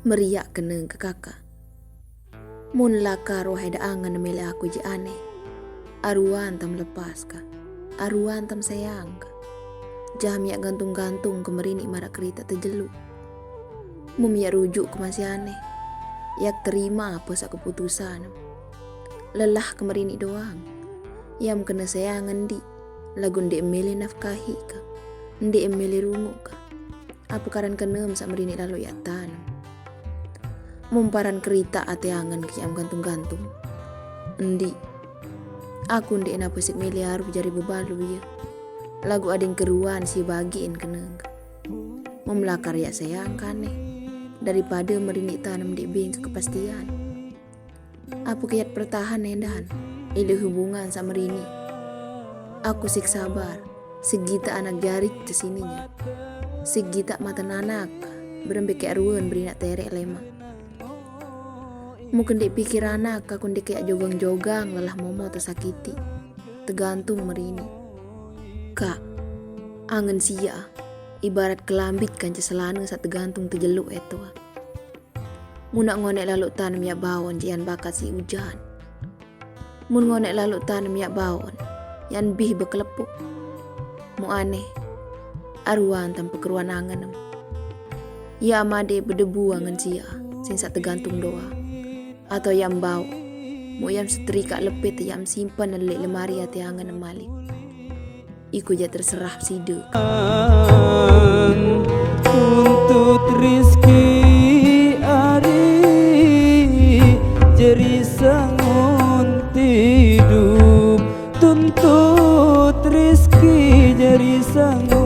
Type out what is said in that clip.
Meriak keneng ke kakak. Mun laka roh ada angan mele aku je aneh. Aruan tam lepas ka. Aruan tam sayang ka. Jam yak gantung-gantung ke merini marak kerita terjeluk. Mum yak rujuk ke masih aneh. Yak terima apa sak keputusan. Lelah ke merini doang. Yam kena sayangan di. Lagun di emeli nafkahi ka. Ndi emeli rungu ka. Apa karan kenem sak merini lalu yak tanam. Mumparan kerita ate angan kiam gantung-gantung. Endi, aku ndi ena pesik miliar jari bebalu ya. Lagu ading keruan si bagiin keneng. Memlakar ya sayang kane daripada merini tanam di bing kepastian. Aku kiat pertahan endan ilu hubungan sama rini. Aku sik sabar segita anak jarik kesininya. Segita mata anak berembek aruan berinak terek lema. Mungkin di pikir anak aku di kayak jogang-jogang lelah momo tersakiti. Tergantung merini. Kak, angen sia ibarat kelambit kanca selana saat tergantung terjeluk itu. Munak ngonek lalu tanam ya bawon jian bakat si hujan. Mun ngonek lalu tanam ya bawon yan bih bekelepuk. Mu aneh aruan tanpa keruan angen. Ya amade berdebu angen sia sing saat tergantung doa. Atau yang bau mu yang setrika lepet yang simpan nelik lemari ati angan malik. Iku ja terserah side untuk rizki ari jeri sangun hidup tuntut rizki jeri sangun